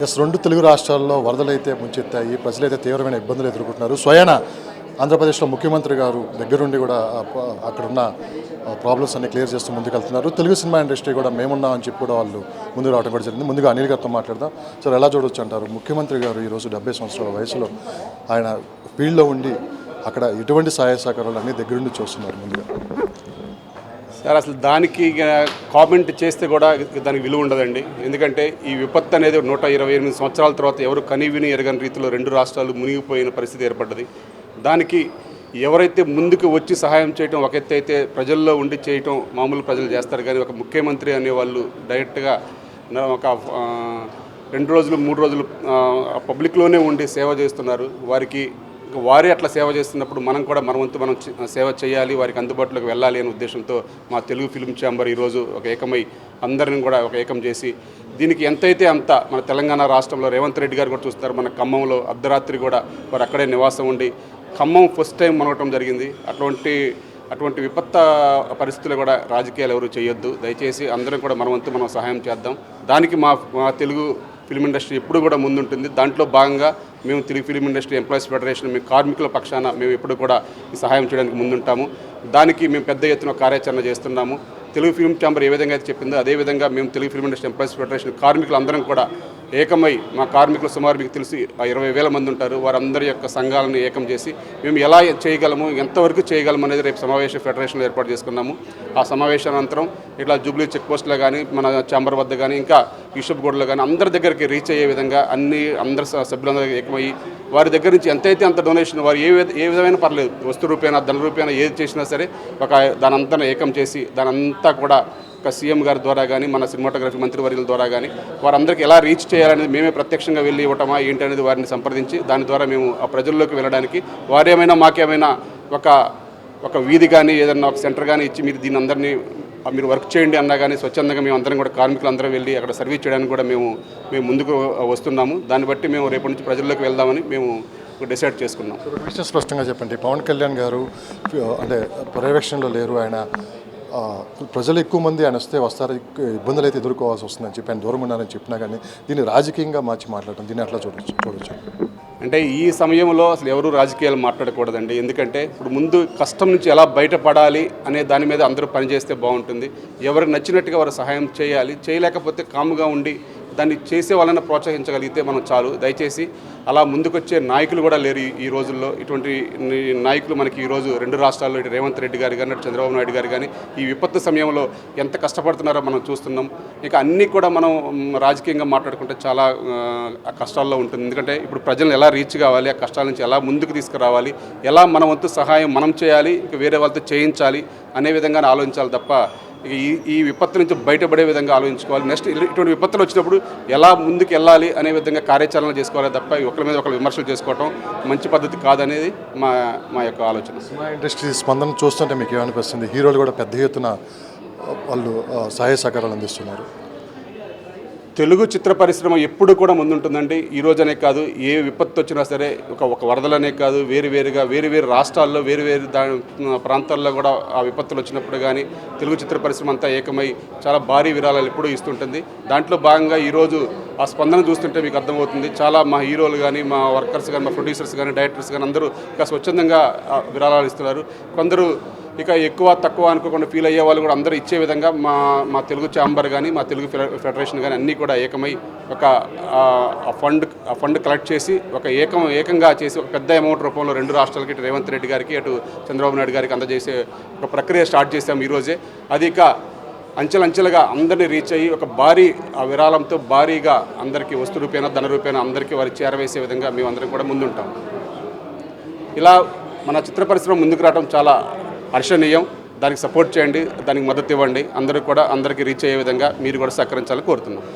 రెండు తెలుగు రాష్ట్రాల్లో వరదలైతే ముంచెత్తాయి. ప్రజలైతే తీవ్రమైన ఇబ్బందులు ఎదుర్కొంటున్నారు. స్వయాన ఆంధ్రప్రదేశ్లో ముఖ్యమంత్రి గారు దగ్గరుండి కూడా అక్కడున్న ప్రాబ్లమ్స్ అన్ని క్లియర్ చేస్తూ ముందుకెళ్తున్నారు. తెలుగు సినిమా ఇండస్ట్రీ కూడా మేమున్నామని చెప్పి కూడా వాళ్ళు ముందుకు రావడం కూడా జరిగింది. ముందుగా అనిల్ గారితో మాట్లాడదాం. సార్, ఎలా చూడొచ్చు అంటారు? ముఖ్యమంత్రి గారు ఈరోజు 70 సంవత్సరాల వయసులో ఆయన ఫీల్డ్లో ఉండి అక్కడ ఎటువంటి సహాయ సహకారాలు అన్నీ దగ్గరుండి చూస్తున్నారు. ముందుగా సార్, అసలు దానికి కామెంట్ చేస్తే కూడా దానికి విలువ ఉండదండి. ఎందుకంటే ఈ విపత్తు అనేది 128 సంవత్సరాల తర్వాత ఎవరు కనీవిని ఎరగని రీతిలో రెండు రాష్ట్రాలు మునిగిపోయిన పరిస్థితి ఏర్పడ్డది. దానికి ఎవరైతే ముందుకు వచ్చి సహాయం చేయటం ఒక ఎత్తు అయితే, ప్రజల్లో ఉండి చేయటం మామూలు ప్రజలు చేస్తారు. కానీ ఒక ముఖ్యమంత్రి అనేవాళ్ళు డైరెక్ట్గా ఒక 2 రోజులు 3 రోజులు పబ్లిక్లోనే ఉండి సేవ చేస్తున్నారు. వారే అట్లా సేవ చేస్తున్నప్పుడు మనం కూడా మన వంతు మనం సేవ చేయాలి, వారికి అందుబాటులోకి వెళ్ళాలి అనే ఉద్దేశంతో మా తెలుగు ఫిల్మ్ ఛాంబర్ ఈరోజు ఒక ఏకమై అందరిని కూడా ఒక ఏకం చేసి దీనికి ఎంతైతే అంత మన తెలంగాణ రాష్ట్రంలో రేవంత్ రెడ్డి గారు కూడా చూస్తారు. మన ఖమ్మంలో అర్ధరాత్రి కూడా వారు అక్కడే నివాసం ఉండి ఖమ్మం ఫస్ట్ టైం మనవటం జరిగింది. అటువంటి విపత్త పరిస్థితులు కూడా రాజకీయాలు ఎవరు చేయొద్దు. దయచేసి అందరం కూడా మన వంతు మనం సహాయం చేద్దాం. దానికి మా తెలుగు ఫిల్మ్ ఇండస్ట్రీ ఎప్పుడు కూడా ముందుంటుంది. దాంట్లో భాగంగా మేము Telugu film industry employees federation మేము కార్మికుల పక్షాన మేము ఎప్పుడు కూడా ఈ సహాయం చేయడానికి ముందుంటాము. దానికి మేము పెద్ద ఎత్తున కార్యాచరణ చేస్తున్నాము. తెలుగు ఫిల్మ్ ఛాంబర్ ఏ విధంగా అయితే చెప్పిందో అదేవిధంగా మేము Telugu film industry employees federation కార్మికులందరం కూడా ఏకమై, మా కార్మికులు సుమారు మీకు తెలిసి 20,000 మంది ఉంటారు. వారందరి యొక్క సంఘాలను ఏకం చేసి మేము ఎలా చేయగలము, ఎంతవరకు చేయగలము అనేది రేపు సమావేశ ఫెడరేషన్లో ఏర్పాటు చేసుకున్నాము. ఆ సమావేశానంతరం ఇట్లా జూబ్లీ చెక్ పోస్టులో కానీ మన ఛాంబర్ వద్ద కానీ ఇంకా యూషఫ్గూడలో కానీ అందరి దగ్గరికి రీచ్ అయ్యే విధంగా అందరి సభ్యులందరూ ఏకమయ్యి వారి దగ్గర నుంచి ఎంతైతే అంత డొనేషన్ వారు ఏ విధమైన పర్లేదు, వస్తు రూపేనా ధన రూపేనా ఏది చేసినా సరే దానంతా ఏకం చేసి దానంతా కూడా ఒక సీఎం గారి ద్వారా కానీ మన సినిమాటోగ్రఫీ మంత్రివర్యుల ద్వారా కానీ వారందరికీ ఎలా రీచ్ చేయాలనేది మేమే ప్రత్యక్షంగా వెళ్ళి ఇవ్వటమా ఏంటి అనేది వారిని సంప్రదించి దాని ద్వారా మేము ఆ ప్రజల్లోకి వెళ్ళడానికి వారేమైనా మాకేమైనా ఒక వీధి కానీ ఏదన్నా ఒక సెంటర్ కానీ ఇచ్చి మీరు దీన్ని అందరినీ మీరు వర్క్ చేయండి అన్నా కానీ స్వచ్ఛందంగా మేము అందరం కూడా కార్మికులందరం వెళ్ళి అక్కడ సర్వీస్ చేయడానికి కూడా మేము ముందుకు వస్తున్నాము. దాన్ని బట్టి మేము రేపటి నుంచి ప్రజల్లోకి వెళ్దామని మేము డిసైడ్ చేసుకున్నాం. విషయం స్పష్టంగా చెప్పండి. పవన్ కళ్యాణ్ గారు అంటే పర్యవేక్షణలో లేరు. ఆయన ప్రజలు ఎక్కువ మంది ఆయన వస్తారు, ఇబ్బందులు అయితే ఎదుర్కోవాల్సి వస్తుందని చెప్పి ఆయన దూరం ఉన్నారని చెప్పినా కానీ దీన్ని రాజకీయంగా మార్చి మాట్లాడటం, దీన్ని అట్లా చూడొచ్చు. అంటే ఈ సమయంలో అసలు ఎవరు రాజకీయాలు మాట్లాడకూడదండి. ఎందుకంటే ఇప్పుడు ముందు కష్టం నుంచి ఎలా బయటపడాలి అనే దాని మీద అందరూ పనిచేస్తే బాగుంటుంది. ఎవరికి నచ్చినట్టుగా వారు సహాయం చేయాలి. చేయలేకపోతే కాముగా ఉండి దాన్ని చేసే వాళ్ళని ప్రోత్సహించగలిగితే మనం చాలు. దయచేసి అలా ముందుకొచ్చే నాయకులు కూడా లేరు ఈ రోజుల్లో. ఇటువంటి నాయకులు మనకి ఈరోజు రెండు రాష్ట్రాల్లో ఇటు రేవంత్ రెడ్డి గారు కానీ చంద్రబాబు నాయుడు గారు కానీ ఈ విపత్తు సమయంలో ఎంత కష్టపడుతున్నారో మనం చూస్తున్నాం. ఇక అన్నీ కూడా మనం రాజకీయంగా మాట్లాడుకుంటే చాలా కష్టాల్లో ఉంటుంది. ఎందుకంటే ఇప్పుడు ప్రజలను ఎలా రీచ్ కావాలి, ఆ కష్టాల నుంచి ఎలా ముందుకు తీసుకురావాలి, ఎలా మన వంతు సహాయం మనం చేయాలి, ఇక వేరే వాళ్ళతో చేయించాలి అనే విధంగానే ఆలోచించాలి తప్ప ఈ విపత్తు నుంచి బయటపడే విధంగా ఆలోచించుకోవాలి. నెక్స్ట్ ఇటువంటి విపత్తులు వచ్చినప్పుడు ఎలా ముందుకు వెళ్ళాలి అనే విధంగా కార్యాచరణ చేసుకోవాలి తప్ప ఒకరి మీద ఒకరు విమర్శలు చేసుకోవటం మంచి పద్ధతి కాదనేది మా యొక్క ఆలోచన. సినిమా ఇండస్ట్రీ స్పందన చూస్తుంటే మీకు ఏమనిపిస్తుంది? హీరోలు కూడా పెద్ద ఎత్తున వాళ్ళు సహాయ సహకారాలు అందిస్తున్నారు. తెలుగు చిత్ర పరిశ్రమ ఎప్పుడు కూడా ముందుంటుందండి. ఈ రోజనే కాదు, ఏ విపత్తు వచ్చినా సరే ఒక వరదలనే కాదు, వేరు రాష్ట్రాల్లో వేరు ప్రాంతాల్లో కూడా ఆ విపత్తులు వచ్చినప్పుడు కానీ తెలుగు చిత్ర పరిశ్రమ అంతా ఏకమై చాలా భారీ విరాళాలు ఎప్పుడూ ఇస్తుంటుంది. దాంట్లో భాగంగా ఈరోజు ఆ స్పందన చూస్తుంటే మీకు అర్థమవుతుంది. చాలా మా హీరోలు కానీ మా వర్కర్స్ కానీ మా ప్రొడ్యూసర్స్ కానీ డైరెక్టర్స్ కానీ అందరూ ఇంకా స్వచ్ఛందంగా విరాళాలు ఇస్తున్నారు. కొందరు ఇక ఎక్కువ తక్కువ అనుకోకుండా ఫీల్ అయ్యే వాళ్ళు కూడా అందరూ ఇచ్చే విధంగా మా తెలుగు ఛాంబర్ కానీ మా తెలుగు ఫెడరేషన్ కానీ అన్నీ కూడా ఏకమై ఒక ఫండ్ కలెక్ట్ చేసి ఏకంగా చేసి ఒక పెద్ద అమౌంట్ రూపంలో రెండు రాష్ట్రాలకి ఇటు రేవంత్ రెడ్డి గారికి అటు చంద్రబాబు నాయుడు గారికి అందజేసే ఒక ప్రక్రియ స్టార్ట్ చేసాం ఈరోజే. అది ఇక అంచెలంచెలుగా అందరినీ రీచ్ అయ్యి ఒక భారీ విరాళంతో భారీగా అందరికీ వస్తు రూపేనా ధన రూపేనా అందరికీ వారి చేరవేసే విధంగా మేమందరం కూడా ముందుంటాం. ఇలా మన చిత్ర పరిశ్రమ ముందుకు రావడం చాలా హర్షణీయం. దానికి సపోర్ట్ చేయండి, దానికి మద్దతు ఇవ్వండి. అందరూ కూడా అందరికీ రీచ్ అయ్యే విధంగా మీరు కూడా సహకరించాలని కోరుతున్నాం.